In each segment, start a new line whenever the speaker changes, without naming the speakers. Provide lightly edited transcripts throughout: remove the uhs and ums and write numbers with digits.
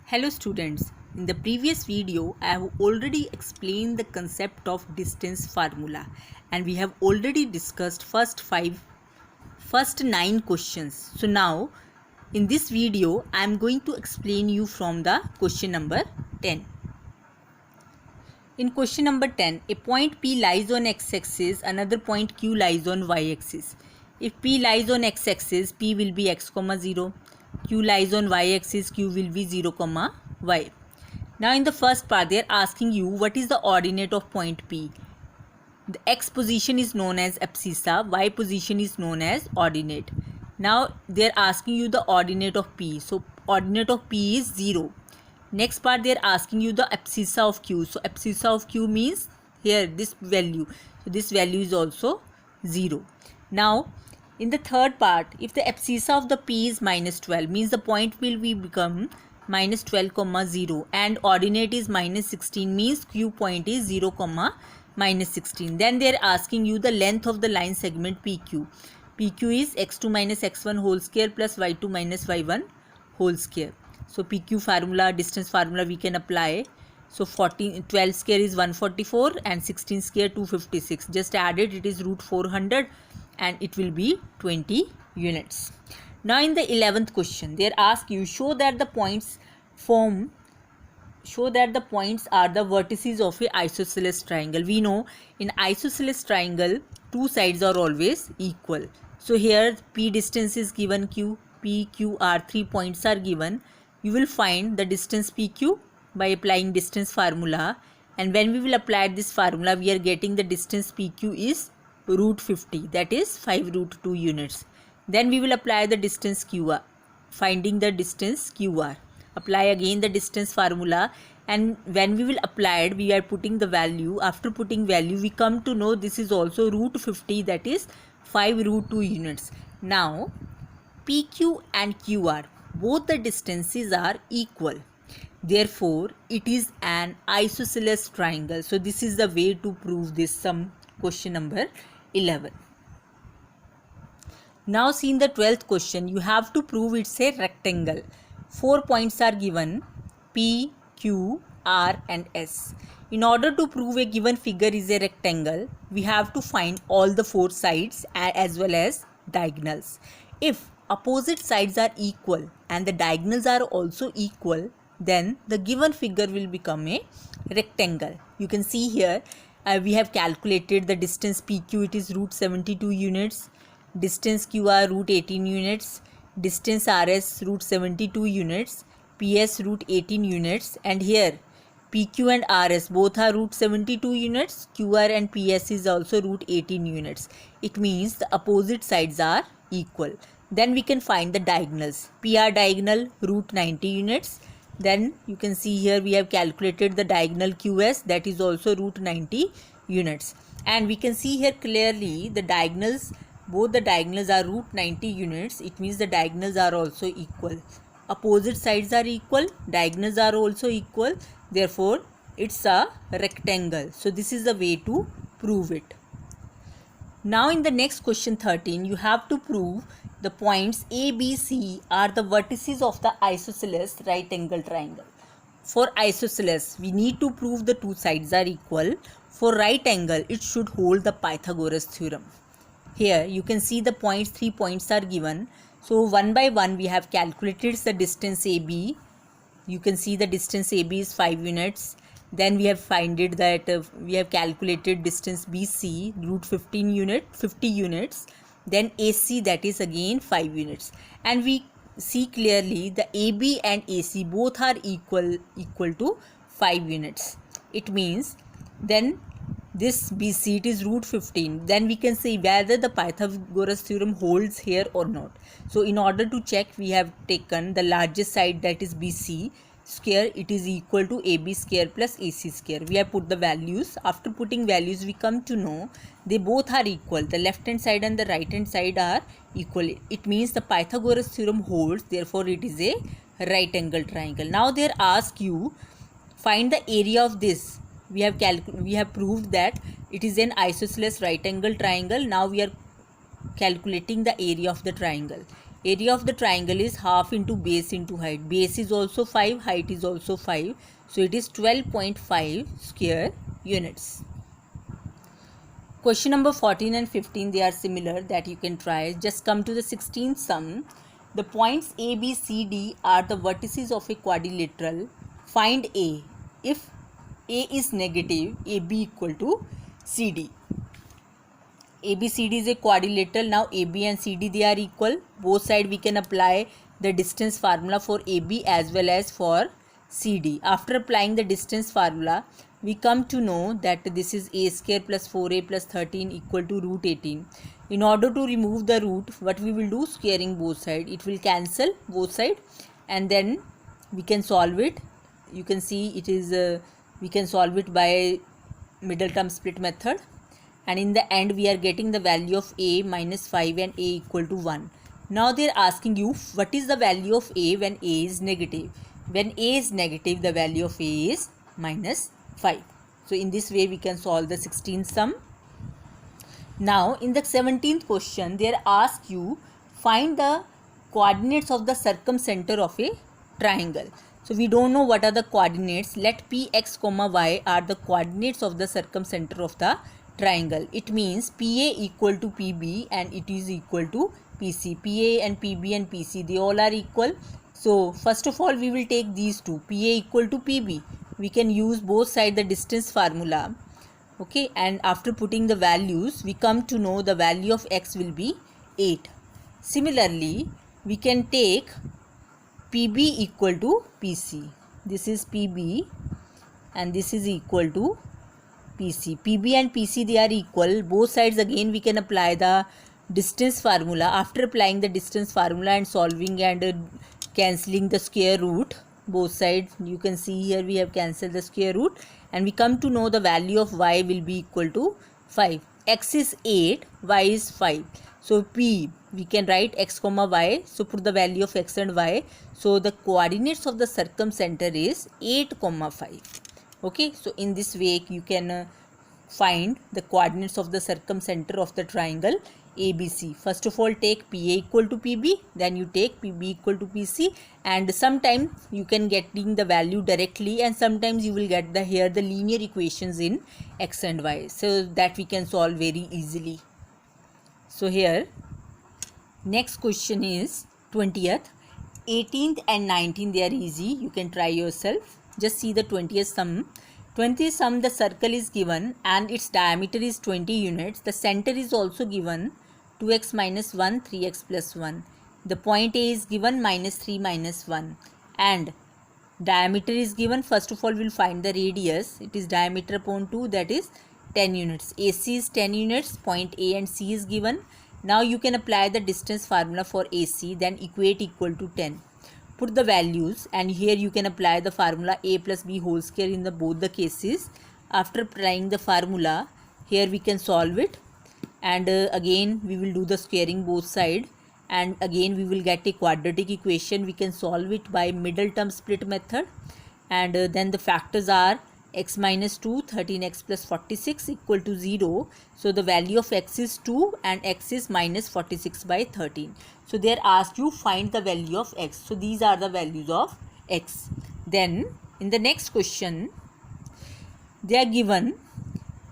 Hello students, in the previous video I have already explained the concept of distance formula and we have already discussed first 9 questions. So now in this video I am going to explain you from the question number 10. In question number 10, a point P lies on x-axis, another point Q lies on y-axis. If P lies on x-axis, P will be x, 0. Q lies on y-axis, Q will be 0, y. Now in the first part, they are asking you what is the ordinate of point P. The x position is known as abscissa, y position is known as ordinate. Now they are asking you the ordinate of P. So ordinate of P is 0. Next part they are asking you the abscissa of Q. So abscissa of Q means here this value. So this value is also 0. Now in the third part, if the abscissa of the P is minus 12 means the point will be become minus 12, 0 and ordinate is minus 16 means Q point is 0, minus 16. Then they are asking you the length of the line segment PQ. PQ is x2 minus x1 whole square plus y2 minus y1 whole square. So PQ formula, distance formula we can apply. So 12 square is 144 and 16 square 256. Just add it, it is root 400 and it will be 20 units. Now in the 11th question, they ask you show that the points are the vertices of a isosceles triangle. We know in isosceles triangle two sides are always equal. So here P distance is given, Q, P, Q are 3 points are given. You will find the distance PQ by applying distance formula, and when we will apply this formula we are getting the distance PQ is root 50, that is 5 root 2 units. Then we will apply the distance QR, finding the distance QR. Apply again the distance formula, and when we will apply it we are putting the value. After putting value we come to know this is also root 50, that is 5 root 2 units. Now PQ and QR, both the distances are equal, therefore it is an isosceles triangle. So this is the way to prove this sum, question number 11. Now see in the 12th question, you have to prove it's a rectangle. 4 points are given, P, Q, R and S. In order to prove a given figure is a rectangle, we have to find all the 4 sides as well as diagonals. If opposite sides are equal and the diagonals are also equal, then the given figure will become a rectangle. You can see here we have calculated the distance PQ, it is root 72 units, distance QR root 18 units, distance RS root 72 units, PS root 18 units, and here PQ and RS both are root 72 units, QR and PS is also root 18 units. It means the opposite sides are equal. Then we can find the diagonals. PR diagonal root 90 units. Then you can see here we have calculated the diagonal QS, that is also root 90 units. And we can see here clearly the diagonals, both the diagonals are root 90 units. It means the diagonals are also equal. Opposite sides are equal, diagonals are also equal. Therefore, it's a rectangle. So this is the way to prove it. Now in the next question 13, you have to prove the points A, B, C are the vertices of the isosceles right angle triangle. For isosceles, we need to prove the two sides are equal. For right angle, it should hold the Pythagoras theorem. Here you can see the points, 3 points are given. So one by one we have calculated the distance AB. You can see the distance AB is 5 units. Then we have finded that we have calculated distance BC root 50 units. Then AC, that is again 5 units. And we see clearly the AB and AC both are equal to 5 units. It means then this BC, it is root 15. Then we can say whether the Pythagoras theorem holds here or not. So in order to check, we have taken the largest side, that is BC square, it is equal to AB square plus AC square. We have put the values. After putting values we come to know they both are equal. The left hand side and the right hand side are equal. It means the Pythagoras theorem holds, therefore it is a right angle triangle. Now they ask you find the area of this. We have proved that it is an isosceles right angle triangle. Now we are calculating the area of the triangle. Area of the triangle is half into base into height. Base is also 5, height is also 5. So it is 12.5 square units. Question number 14 and 15, they are similar, that you can try. Just come to the 16th sum. The points A, B, C, D are the vertices of a quadrilateral. Find A. If A is negative, AB equal to CD. ABCD is a quadrilateral. Now AB and CD, they are equal. Both sides we can apply the distance formula for AB as well as for CD. After applying the distance formula, we come to know that this is a square plus 4a plus 13 equal to root 18. In order to remove the root, what we will do? Squaring both sides. It will cancel both sides and then we can solve it. You can see it is we can solve it by middle term split method. And in the end we are getting the value of a minus 5 and a equal to 1. Now they are asking you what is the value of a when a is negative. When a is negative, the value of a is minus 5. So in this way we can solve the 16th sum. Now in the 17th question, they are asked you find the coordinates of the circumcenter of a triangle. So we don't know what are the coordinates. Let px comma y are the coordinates of the circumcenter of the triangle. It means PA equal to PB and it is equal to PC. PA and PB and PC, they all are equal. So first of all we will take these two. PA equal to PB. We can use both sides the distance formula. Okay, and after putting the values, we come to know the value of x will be 8. Similarly, we can take PB equal to PC. This is PB and this is equal to PC. PB and PC, they are equal. Both sides again we can apply the distance formula. After applying the distance formula and solving and cancelling the square root, both sides you can see here we have cancelled the square root and we come to know the value of y will be equal to 5. X is 8, y is 5. So P, we can write x comma y. So put the value of x and y. So the coordinates of the circumcenter is 8 comma 5. Okay, so in this way you can find the coordinates of the circumcenter of the triangle ABC. First of all take PA equal to PB, then you take PB equal to PC, and sometimes you can getting the value directly and sometimes you will get the here the linear equations in x and y, so that we can solve very easily. So here next question is 20th. 18th and 19th, they are easy, you can try yourself. Just see the 20th sum. 20th sum, the circle is given and its diameter is 20 units. The center is also given 2x minus 1, 3x plus 1. The point A is given minus 3 minus 1 and diameter is given. First of all we will find the radius. It is diameter upon 2, that is 10 units. AC is 10 units. Point A and C is given. Now you can apply the distance formula for AC, then equate equal to 10. Put the values and here you can apply the formula a plus b whole square in the both the cases. After applying the formula, here we can solve it and again we will do the squaring both side and again we will get a quadratic equation. We can solve it by middle term split method and then the factors are x minus 2, 13x plus 46 equal to 0. So the value of x is 2 and x is minus 46 by 13. So they are asked you find the value of x. So these are the values of x. Then in the next question they are given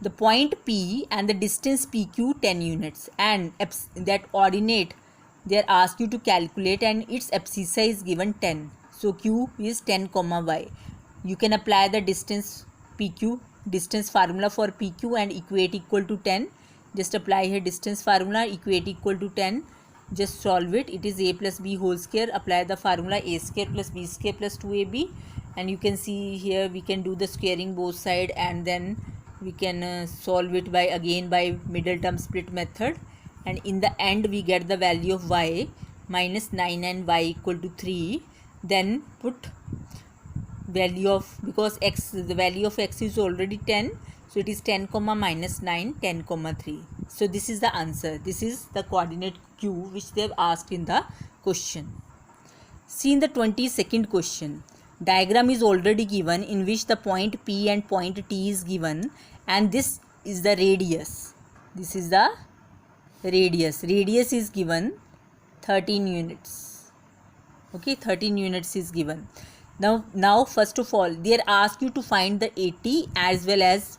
the point P and the distance PQ 10 units and that ordinate they are asked you to calculate and its abscissa is given 10. So Q is 10 comma y. You can apply the distance PQ, distance formula for PQ and equate equal to 10. Just apply here distance formula, equate equal to 10. Just solve it. It is a plus b whole square. Apply the formula a square plus b square plus 2ab and you can see here we can do the squaring both side and then we can solve it by again by middle term split method and in the end we get the value of y minus 9 and y equal to 3. Then put value of, because x, the value of x is already 10, so it is 10 comma minus 9, 10 comma 3. So this is the answer. This is the coordinate q which they have asked in the question. See in the 22nd question, diagram is already given in which the point P and point T is given and this is the radius. This is the radius. Radius is given 13 units. Okay, 13 units is given. Now first of all, they are asked you to find the AT as well as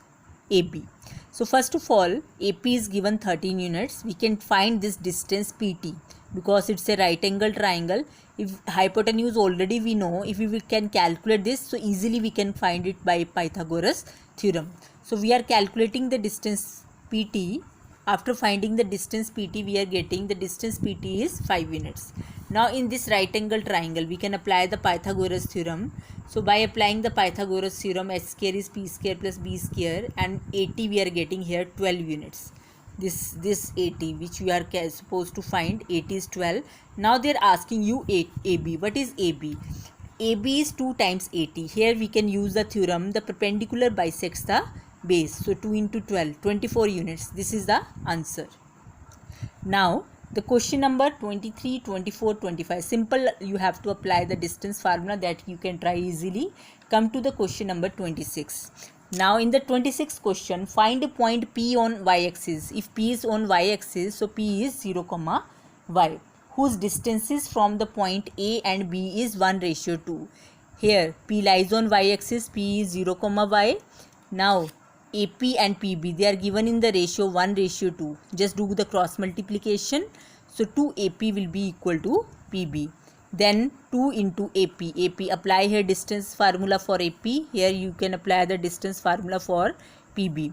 AB. So first of all, AP is given 13 units. We can find this distance PT because it's a right angle triangle. If hypotenuse already we know, if we can calculate this, so easily we can find it by Pythagoras theorem. So we are calculating the distance PT. After finding the distance PT, we are getting the distance PT is 5 units. Now in this right angle triangle, we can apply the Pythagoras theorem. So by applying the Pythagoras theorem, h square is p square plus b square, and AT we are getting here 12 units. This AT which we are supposed to find, AT is 12. Now they are asking you AB. What is AB? AB is 2 times AT. Here we can use the theorem, the perpendicular bisects the base. So 2 into 12, 24 units. This is the answer. Now the question number 23, 24, 25. Simple, you have to apply the distance formula that you can try easily. Come to the question number 26. Now in the 26th question, find a point P on y-axis. If P is on y-axis, so P is 0, y, whose distances from the point A and B is 1:2. Here P lies on y-axis, P is 0, y. Now AP and PB, they are given in the ratio 1:2. Just do the cross multiplication. So 2AP will be equal to PB. Then 2 into AP. AP, apply here distance formula for AP. Here you can apply the distance formula for PB.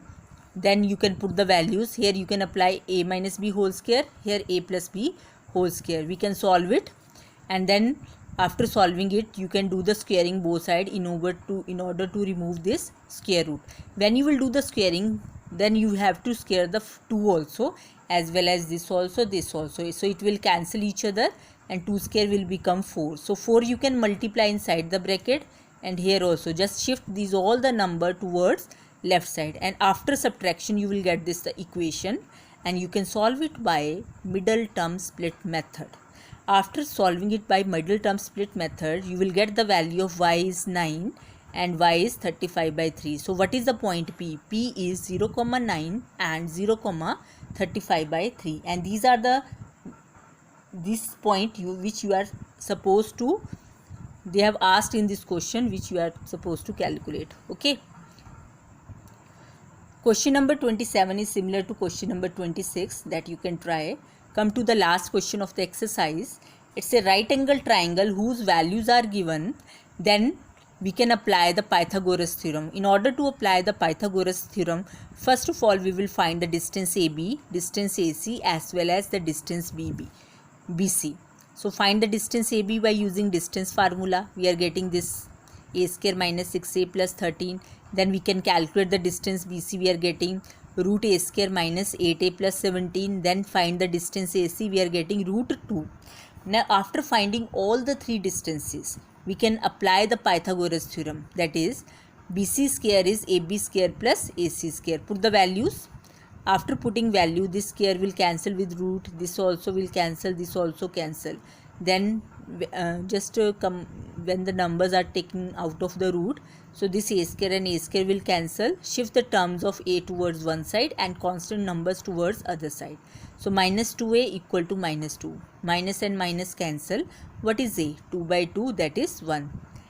Then you can put the values. Here you can apply A minus B whole square. Here A plus B whole square. We can solve it. And then after solving it, you can do the squaring both sides in order to remove this square root. When you will do the squaring, then you have to square the 2 also, as well as this also, this also. So it will cancel each other and 2 square will become 4. So 4 you can multiply inside the bracket, and here also just shift these all the number towards left side, and after subtraction you will get this the equation, and you can solve it by middle term split method. After solving it by middle term split method, you will get the value of y is 9 and y is 35/3. So what is the point P? P is 0, 9 and 0, 35/3, and these are the this point which you are supposed to, they have asked in this question, which you are supposed to calculate. Okay. Question number 27 is similar to question number 26 that you can try. Come to the last question of the exercise. It's a right angle triangle whose values are given. Then we can apply the Pythagoras theorem. In order to apply the Pythagoras theorem, first of all we will find the distance AB, distance AC, as well as the distance BC. So find the distance AB by using distance formula. We are getting this a square minus 6a plus 13. Then we can calculate the distance BC. We are getting root a square minus 8a plus 17. Then find the distance AC. We are getting root 2. Now after finding all the three distances, we can apply the Pythagoras theorem. That is, BC square is AB square plus AC square. Put the values. After putting value, this square will cancel with root. This also will cancel. This also cancel. Then come when the numbers are taken out of the root, so this a square and a square will cancel. Shift the terms of a towards one side and constant numbers towards other side. So minus 2a equal to minus 2. Minus and minus cancel. What is a? 2 by 2, that is 1.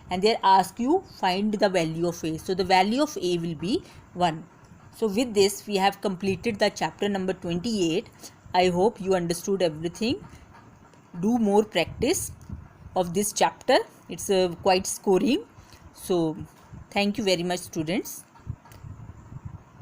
And they ask you find the value of a. So the value of a will be 1. So with this we have completed the chapter number 28. I hope you understood everything. Do more practice of this chapter. It's quite scoring. So thank you very much, students.